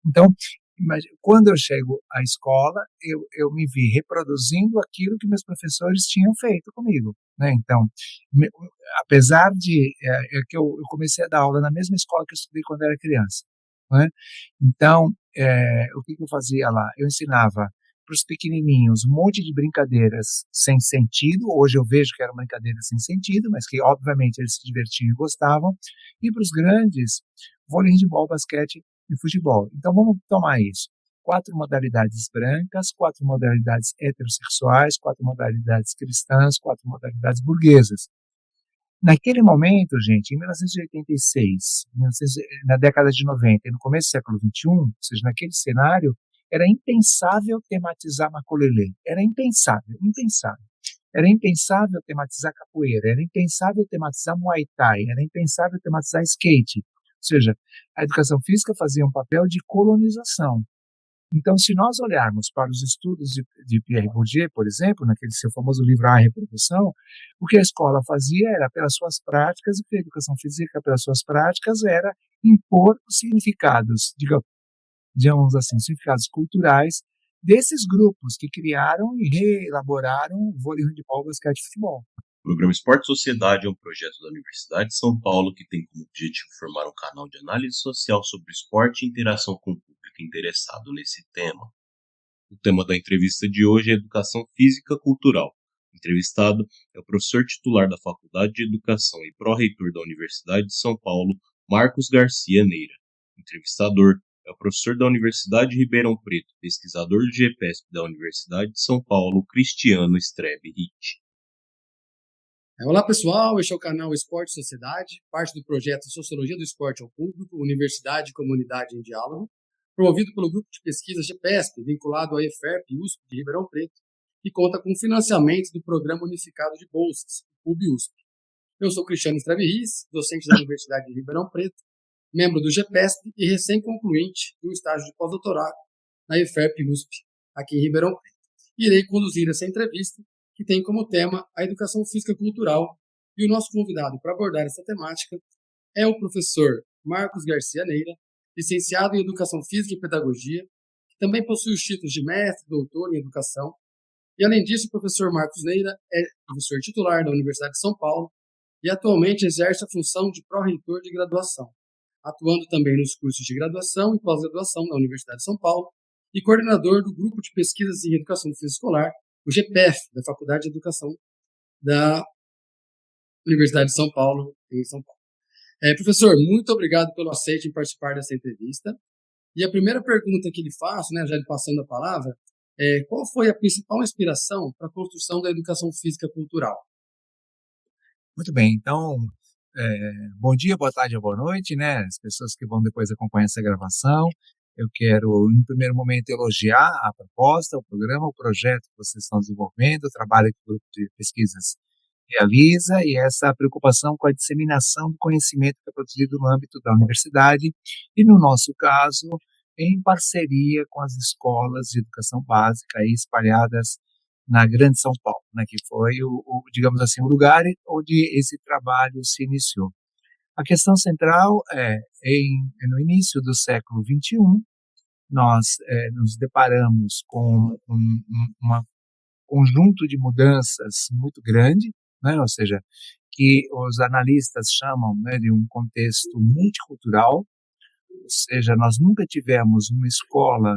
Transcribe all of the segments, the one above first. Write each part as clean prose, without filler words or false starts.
Então, quando eu chego à escola, eu me vi reproduzindo aquilo que meus professores tinham feito comigo, né? Então, me, apesar de que eu comecei a dar aula na mesma escola que eu estudei quando era criança, né? Então, o que eu fazia lá? Eu ensinava para os pequenininhos um monte de brincadeiras sem sentido. Hoje eu vejo que eram brincadeiras sem sentido, mas que obviamente eles se divertiam e gostavam. E para os grandes, vôlei, handebol, basquete e futebol. Então vamos tomar isso. 4 modalidades brancas, 4 modalidades heterossexuais, 4 modalidades cristãs, 4 modalidades burguesas. Naquele momento, gente, em 1986, na década de 90 e no começo do século XXI, ou seja, naquele cenário, era impensável tematizar maculelê. Era impensável, impensável. Era impensável tematizar capoeira, era impensável tematizar muay thai, era impensável tematizar skate. Ou seja, a educação física fazia um papel de colonização. Então, se nós olharmos para os estudos de Pierre Bourdieu, por exemplo, naquele seu famoso livro A Reprodução, o que a escola fazia era, pelas suas práticas, e que a educação física, pelas suas práticas, era impor os significados, digamos assim, significados culturais desses grupos que criaram e reelaboraram o vôlei, handebol, basquete e futebol. O programa Esporte Sociedade é um projeto da Universidade de São Paulo que tem como objetivo formar um canal de análise social sobre esporte e interação com o público interessado nesse tema. O tema da entrevista de hoje é Educação Física Cultural. O entrevistado é o professor titular da Faculdade de Educação e pró-reitor da Universidade de São Paulo, Marcos Garcia Neira. O entrevistador é o professor da Universidade de Ribeirão Preto, pesquisador do GPESP da Universidade de São Paulo, Cristiano Strebe Ritt. Olá pessoal, este é o canal Esporte Sociedade, parte do projeto Sociologia do Esporte ao Público, Universidade e Comunidade em Diálogo, promovido pelo grupo de pesquisa GPESP, vinculado à EFERP e USP de Ribeirão Preto, e conta com financiamento do Programa Unificado de Bolsas, o PUB-USP. Eu sou Cristiano Strebe Ritt, docente da Universidade de Ribeirão Preto, membro do GPESP e recém-concluinte do estágio de pós-doutorado na EFERP e USP, aqui em Ribeirão Preto. Irei conduzir essa entrevista, que tem como tema a educação física cultural, e o nosso convidado para abordar essa temática é o professor Marcos Garcia Neira, licenciado em Educação Física e Pedagogia, que também possui os títulos de mestre e doutor em Educação, e além disso o professor Marcos Neira é professor titular da Universidade de São Paulo e atualmente exerce a função de pró-reitor de graduação, atuando também nos cursos de graduação e pós-graduação da Universidade de São Paulo e coordenador do Grupo de Pesquisas em Educação Física Escolar, o GPEF, da Faculdade de Educação da Universidade de São Paulo, em São Paulo. Professor, muito obrigado pelo aceite em participar dessa entrevista. E a primeira pergunta que lhe faço, já lhe passando a palavra, qual foi a principal inspiração para a construção da educação física cultural? Muito bem, então, bom dia, boa tarde ou boa noite, né? As pessoas que vão depois acompanhar essa gravação. Eu quero, em primeiro momento, elogiar a proposta, o programa, o projeto que vocês estão desenvolvendo, o trabalho que o grupo de pesquisas realiza e essa preocupação com a disseminação do conhecimento que é produzido no âmbito da universidade e, no nosso caso, em parceria com as escolas de educação básica aí espalhadas na Grande São Paulo, né, que foi digamos assim, o lugar onde esse trabalho se iniciou. A questão central no início do século XXI, nós nos deparamos com um conjunto de mudanças muito grande, né, ou seja, que os analistas chamam, né, de um contexto multicultural, ou seja, nós nunca tivemos uma escola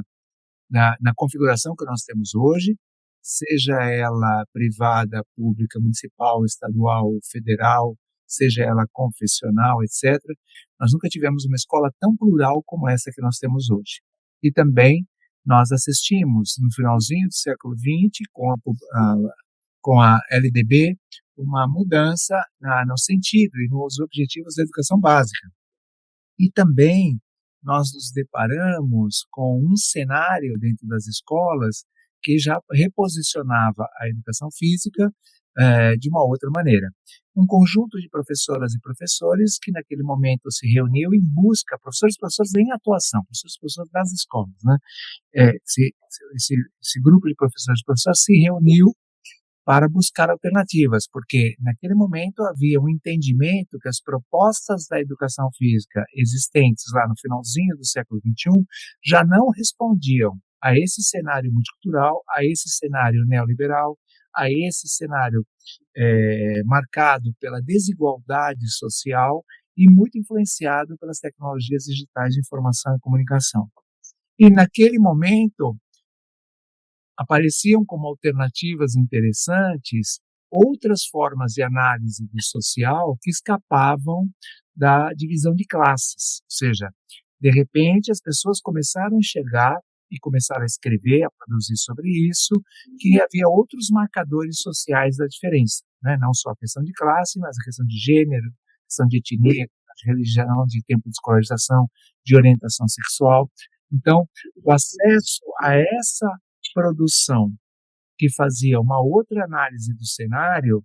na configuração que nós temos hoje, seja ela privada, pública, municipal, estadual, federal, seja ela confessional, etc. Nós nunca tivemos uma escola tão plural como essa que nós temos hoje. E também nós assistimos, no finalzinho do século XX, com a LDB, uma mudança no sentido e nos objetivos da educação básica. E também nós nos deparamos com um cenário dentro das escolas que já reposicionava a educação física de uma outra maneira. Um conjunto de professoras e professores que naquele momento se reuniu em busca, professores e professores em atuação, professores e professores das escolas, né? Esse grupo de professores e professores se reuniu para buscar alternativas, porque naquele momento havia um entendimento que as propostas da educação física existentes lá no finalzinho do século XXI já não respondiam a esse cenário multicultural, a esse cenário neoliberal, a esse cenário marcado pela desigualdade social e muito influenciado pelas tecnologias digitais de informação e comunicação. E naquele momento apareciam como alternativas interessantes outras formas de análise do social que escapavam da divisão de classes. Ou seja, de repente as pessoas começaram a enxergar e começaram a escrever, a produzir sobre isso, que havia outros marcadores sociais da diferença, né? Não só a questão de classe, mas a questão de gênero, a questão de etnia, de religião, de tempo de escolarização, de orientação sexual. Então, o acesso a essa produção que fazia uma outra análise do cenário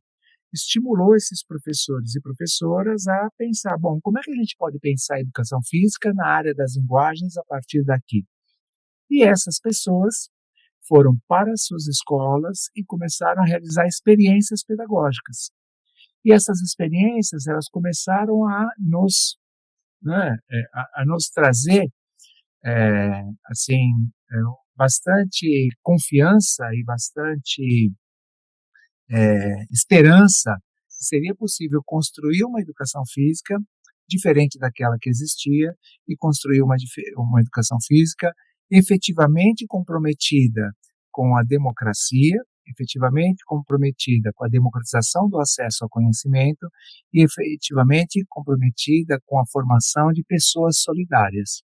estimulou esses professores e professoras a pensar, bom, como é que a gente pode pensar a educação física na área das linguagens a partir daqui? E essas pessoas foram para as suas escolas e começaram a realizar experiências pedagógicas. E essas experiências, elas começaram a nos, né, a nos trazer, assim, bastante confiança e bastante esperança que seria possível construir uma educação física diferente daquela que existia e construir uma educação física efetivamente comprometida com a democracia, efetivamente comprometida com a democratização do acesso ao conhecimento e efetivamente comprometida com a formação de pessoas solidárias.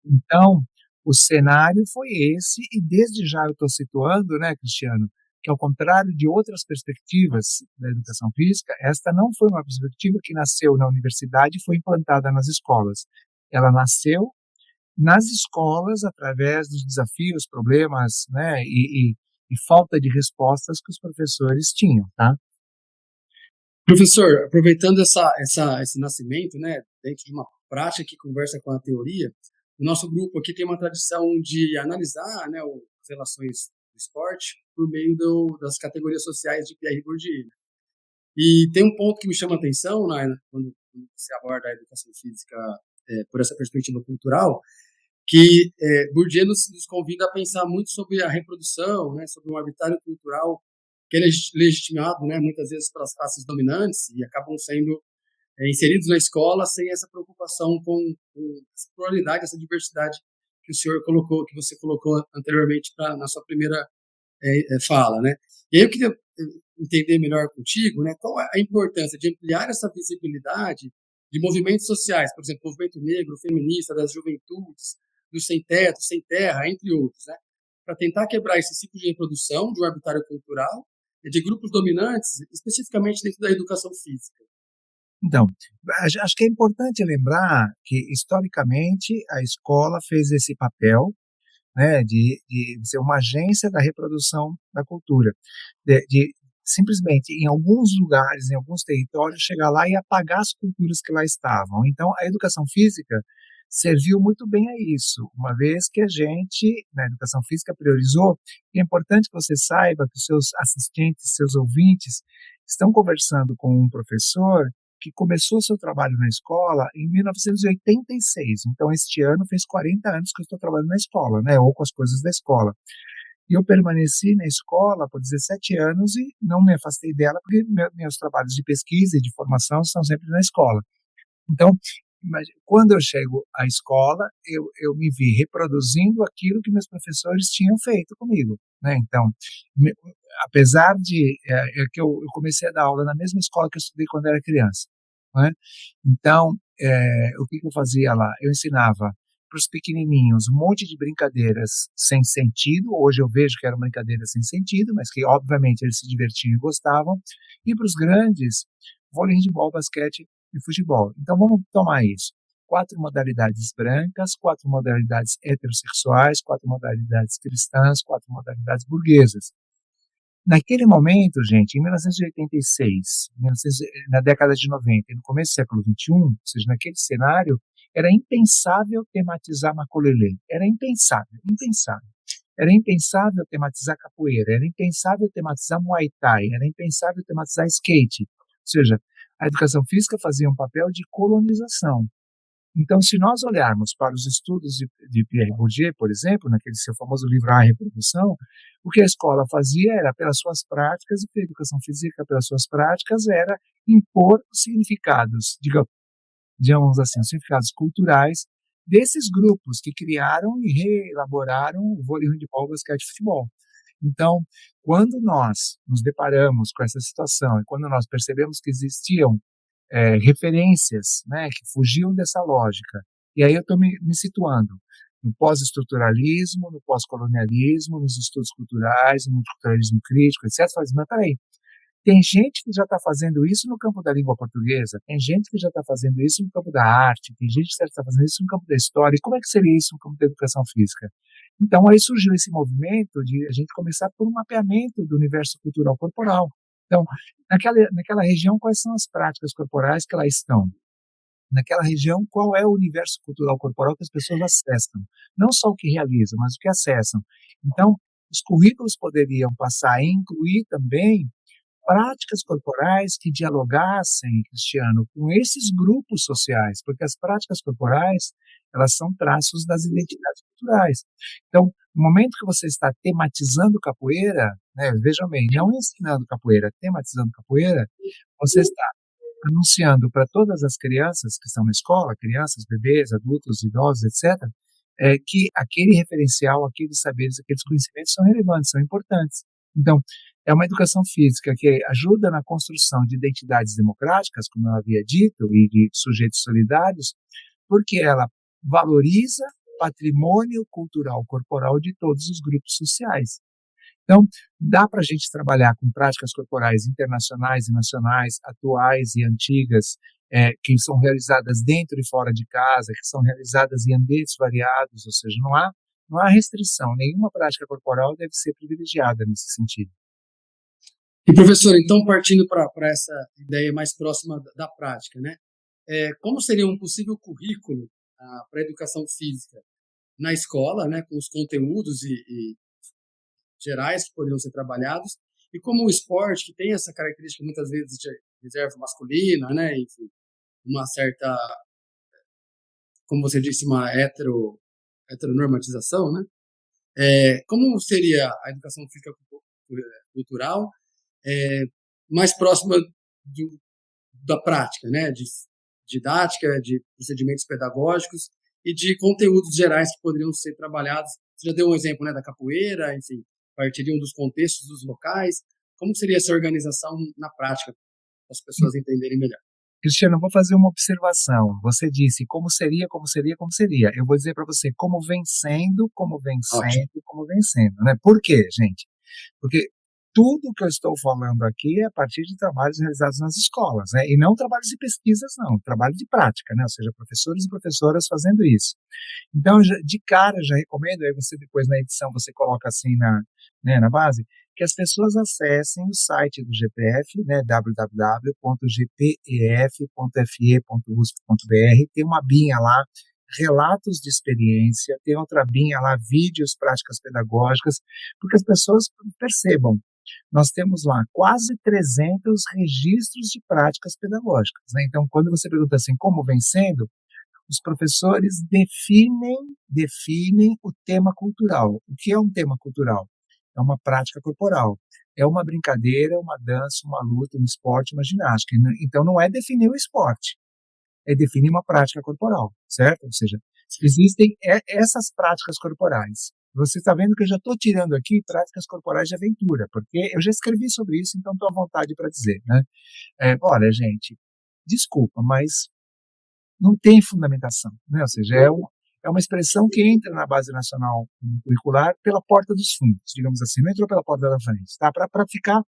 Então, o cenário foi esse, e desde já eu estou situando, né, Cristiano, que ao contrário de outras perspectivas da educação física, esta não foi uma perspectiva que nasceu na universidade e foi implantada nas escolas. Ela nasceu nas escolas através dos desafios, problemas, né, e falta de respostas que os professores tinham, tá? Professor, aproveitando esse nascimento, né, dentro de uma prática que conversa com a teoria, o nosso grupo aqui tem uma tradição de analisar, né, as relações do esporte por meio das categorias sociais de Pierre Bourdieu. E tem um ponto que me chama a atenção, né, quando você aborda a educação física por essa perspectiva cultural, que Bourdieu nos convida a pensar muito sobre a reprodução, né, sobre um arbitrário cultural que é legitimado, né, muitas vezes pelas classes dominantes e acabam sendo inseridos na escola sem essa preocupação com essa pluralidade, essa diversidade que o senhor colocou, que você colocou anteriormente na sua primeira fala, né? E aí eu queria entender melhor contigo, né, qual é a importância de ampliar essa visibilidade de movimentos sociais, por exemplo, o movimento negro, feminista, das juventudes, do sem teto, sem terra, entre outros, né, para tentar quebrar esse ciclo de reprodução de um arbitrário cultural e de grupos dominantes, especificamente dentro da educação física. Então, acho que é importante lembrar que, historicamente, a escola fez esse papel, né, de ser uma agência da reprodução da cultura, de simplesmente, em alguns lugares, em alguns territórios, chegar lá e apagar as culturas que lá estavam. Então, a educação física serviu muito bem a isso, uma vez que a gente, na educação física, priorizou, e é importante que você saiba que os seus assistentes, seus ouvintes, estão conversando com um professor que começou seu trabalho na escola em 1986. Então, este ano fez 40 anos que eu estou trabalhando na escola, né, ou com as coisas da escola. E eu permaneci na escola por 17 anos e não me afastei dela, porque meus trabalhos de pesquisa e de formação são sempre na escola. Então, quando eu chego à escola, eu me vi reproduzindo aquilo que meus professores tinham feito comigo, né? Então, apesar de que eu comecei a dar aula na mesma escola que eu estudei quando era criança, né? Então, o que eu fazia lá? Eu ensinava para os pequenininhos um monte de brincadeiras sem sentido. Hoje eu vejo que eram brincadeiras sem sentido, mas que obviamente eles se divertiam e gostavam. E para os grandes, vôlei, handebol, basquete e futebol. Então vamos tomar isso. 4 modalidades brancas, 4 modalidades heterossexuais, 4 modalidades cristãs, 4 modalidades burguesas. Naquele momento, gente, em 1986, na década de 90 e no começo do século XXI, ou seja, naquele cenário, era impensável tematizar Maculelê. Era impensável, impensável. Era impensável tematizar capoeira, era impensável tematizar Muay Thai, era impensável tematizar skate. Ou seja, a educação física fazia um papel de colonização. Então, se nós olharmos para os estudos de Pierre Bourdieu, por exemplo, naquele seu famoso livro A Reprodução, o que a escola fazia era, pelas suas práticas, e a educação física, pelas suas práticas, era impor os significados, digamos assim, os significados culturais desses grupos que criaram e reelaboraram o vôlei, handebol, basquete e futebol. Então, quando nós nos deparamos com essa situação e quando nós percebemos que existiam referências, né, que fugiam dessa lógica, e aí eu estou me situando no pós-estruturalismo, no pós-colonialismo, nos estudos culturais, no multiculturalismo crítico, etc. Mas peraí, tem gente que já está fazendo isso no campo da língua portuguesa, tem gente que já está fazendo isso no campo da arte, tem gente que já está fazendo isso no campo da história, e como é que seria isso no campo da educação física? Então, aí surgiu esse movimento de a gente começar por um mapeamento do universo cultural corporal. Então, naquela região, quais são as práticas corporais que lá estão? Naquela região, qual é o universo cultural corporal que as pessoas acessam? Não só o que realizam, mas o que acessam. Então, os currículos poderiam passar a incluir também práticas corporais que dialogassem, Cristiano, com esses grupos sociais, porque as práticas corporais, elas são traços das identidades culturais. Então, no momento que você está tematizando capoeira, né, vejam bem, não ensinando capoeira, tematizando capoeira, você está anunciando para todas as crianças que estão na escola, crianças, bebês, adultos, idosos, etc., que aquele referencial, aqueles saberes, aqueles conhecimentos são relevantes, são importantes. Então, é uma educação física que ajuda na construção de identidades democráticas, como eu havia dito, e de sujeitos solidários, porque ela valoriza o patrimônio cultural corporal de todos os grupos sociais. Então, dá para a gente trabalhar com práticas corporais internacionais e nacionais, atuais e antigas, que são realizadas dentro e fora de casa, que são realizadas em ambientes variados, ou seja, não há restrição, nenhuma prática corporal deve ser privilegiada nesse sentido. E, professor, então, partindo para essa ideia mais próxima da prática, né? Como seria um possível currículo para a educação física na escola, né, com os conteúdos e gerais que poderiam ser trabalhados, e como o esporte, que tem essa característica muitas vezes de reserva masculina, né, enfim, uma certa, como você disse, uma heteronormatização, né? Como seria a educação física cultural mais próxima da prática, né, de didática, de procedimentos pedagógicos e de conteúdos gerais que poderiam ser trabalhados? Você já deu um exemplo, né, da capoeira, enfim, partiriam dos contextos dos locais. Como seria essa organização na prática, para as pessoas entenderem melhor? Cristiano, eu vou fazer uma observação. Você disse como seria, como seria, como seria. Eu vou dizer para você como vencendo, como vencendo, Ótimo. como vencendo, né? Por quê, gente? Porque tudo que eu estou falando aqui é a partir de trabalhos realizados nas escolas, né? E não trabalhos de pesquisas, não, trabalho de prática, né? Ou seja, professores e professoras fazendo isso. Então, de cara, já recomendo, aí você depois na edição você coloca assim na base, que as pessoas acessem o site do GPF, né, www.gpef.fe.usp.br, tem uma abinha lá, relatos de experiência, tem outra abinha lá, vídeos, práticas pedagógicas, porque as pessoas percebam, nós temos lá quase 300 registros de práticas pedagógicas, né? Então, quando você pergunta assim, como vem sendo, os professores definem o tema cultural. O que é um tema cultural? É uma prática corporal. É uma brincadeira, uma dança, uma luta, um esporte, uma ginástica. Então, não é definir o esporte, é definir uma prática corporal, certo? Ou seja, existem essas práticas corporais. Você está vendo que eu já estou tirando aqui práticas corporais de aventura, porque eu já escrevi sobre isso, então estou à vontade para dizer, né? Olha, gente, desculpa, mas não tem fundamentação, né? Ou seja, é uma expressão que entra na base nacional curricular pela porta dos fundos, digamos assim, não entrou pela porta da frente, tá? Para ficar,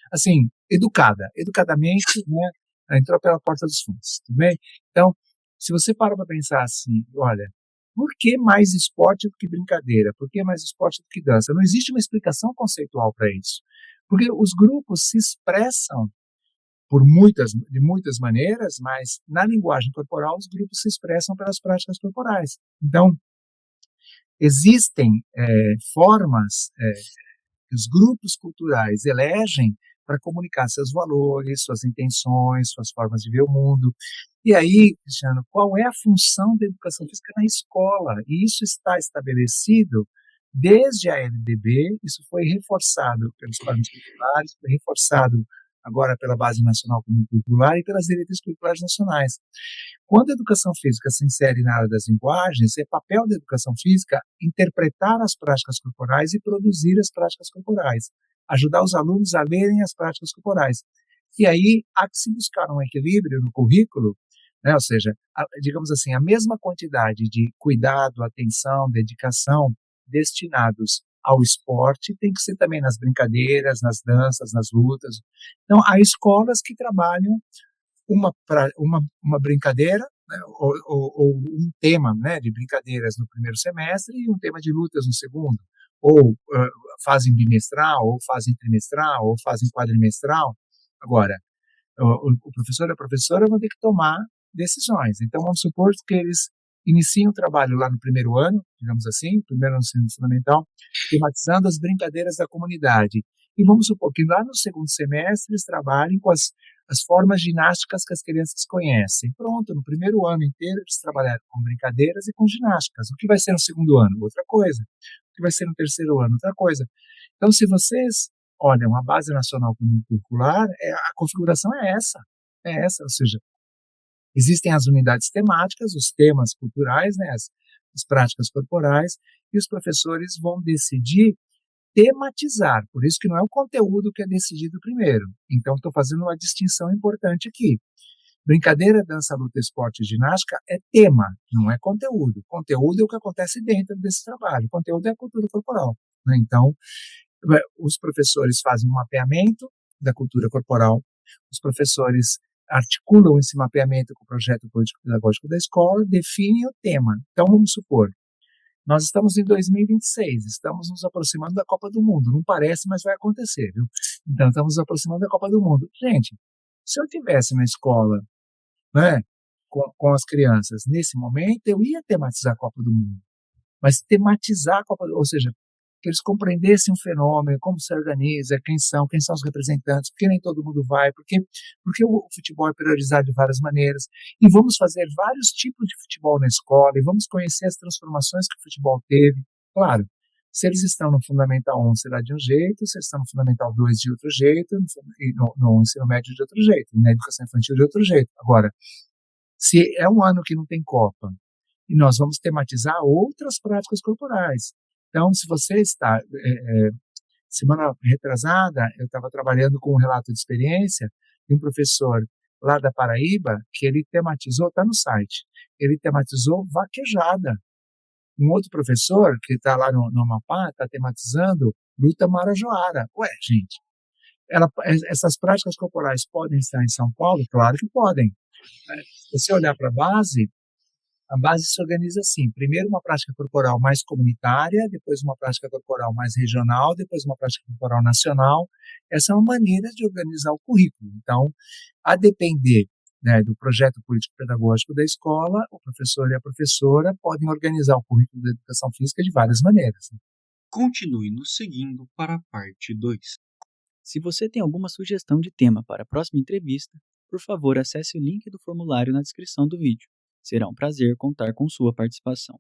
assim, educadamente, né? Entrou pela porta dos fundos, tudo bem? Então, se você para pensar assim, olha, por que mais esporte do que brincadeira? Por que mais esporte do que dança? Não existe uma explicação conceitual para isso. Porque os grupos se expressam de muitas maneiras, mas na linguagem corporal os grupos se expressam pelas práticas corporais. Então, existem formas que os grupos culturais elegem para comunicar seus valores, suas intenções, suas formas de ver o mundo. E aí, Cristiano, qual é a função da educação física na escola? E isso está estabelecido desde a LDB, isso foi reforçado pelos planos curriculares, foi reforçado agora pela Base Nacional Comum Curricular e pelas diretrizes curriculares nacionais. Quando a educação física se insere na área das linguagens, é papel da educação física interpretar as práticas corporais e produzir as práticas corporais, ajudar os alunos a lerem as práticas corporais. E aí há que se buscar um equilíbrio no currículo, né? Ou seja, digamos assim, a mesma quantidade de cuidado, atenção, dedicação destinados ao esporte tem que ser também nas brincadeiras, nas danças, nas lutas. Então, há escolas que trabalham uma brincadeira, né, ou um tema, né, de brincadeiras no primeiro semestre e um tema de lutas no segundo, ou fazem bimestral, ou fazem trimestral, ou fazem quadrimestral. Agora, o professor e a professora vão ter que tomar decisões. Então, vamos supor que eles iniciam o trabalho lá no primeiro ano, digamos assim, primeiro ano do ensino fundamental, tematizando as brincadeiras da comunidade. E vamos supor que lá no segundo semestre eles trabalhem com as formas ginásticas que as crianças conhecem. Pronto, no primeiro ano inteiro eles trabalharam com brincadeiras e com ginásticas. O que vai ser no segundo ano? Outra coisa. O que vai ser no terceiro ano? Outra coisa. Então, se vocês olham a Base Nacional Comum Curricular, a configuração é essa, ou seja, existem as unidades temáticas, os temas culturais, né, as práticas corporais, e os professores vão decidir tematizar, por isso que não é o conteúdo que é decidido primeiro. Então, estou fazendo uma distinção importante aqui. Brincadeira, dança, luta, esporte e ginástica é tema, não é conteúdo. Conteúdo é o que acontece dentro desse trabalho. Conteúdo é a cultura corporal, né? Então, os professores fazem um mapeamento da cultura corporal, os professores articulam esse mapeamento com o projeto político-pedagógico da escola, definem o tema. Então, vamos supor, nós estamos em 2026, estamos nos aproximando da Copa do Mundo. Não parece, mas vai acontecer, viu? Então, estamos nos aproximando da Copa do Mundo. Gente, se eu tivesse na escola, né, com as crianças nesse momento, eu ia tematizar a Copa do Mundo. Mas tematizar a Copa do Mundo, ou seja, que eles compreendessem o fenômeno, como se organiza, quem são os representantes, porque nem todo mundo vai, porque o futebol é priorizado de várias maneiras, e vamos fazer vários tipos de futebol na escola, e vamos conhecer as transformações que o futebol teve. Claro, se eles estão no Fundamental 1 será de um jeito, se eles estão no Fundamental 2 de outro jeito, no ensino médio de outro jeito, na educação infantil de outro jeito. Agora, se é um ano que não tem Copa, e nós vamos tematizar outras práticas corporais. Então, se você está, semana retrasada, eu estava trabalhando com um relato de experiência de um professor lá da Paraíba, que ele tematizou, está no site, ele tematizou vaquejada. Um outro professor, que está lá no Amapá, está tematizando luta marajoara. Ué, gente, essas práticas corporais podem estar em São Paulo? Claro que podem. Se você olhar para a base se organiza assim: primeiro uma prática corporal mais comunitária, depois uma prática corporal mais regional, depois uma prática corporal nacional. Essa é uma maneira de organizar o currículo. Então, a depender, né, do projeto político-pedagógico da escola, o professor e a professora podem organizar o currículo da educação física de várias maneiras. Continue nos seguindo para a parte 2. Se você tem alguma sugestão de tema para a próxima entrevista, por favor acesse o link do formulário na descrição do vídeo. Será um prazer contar com sua participação.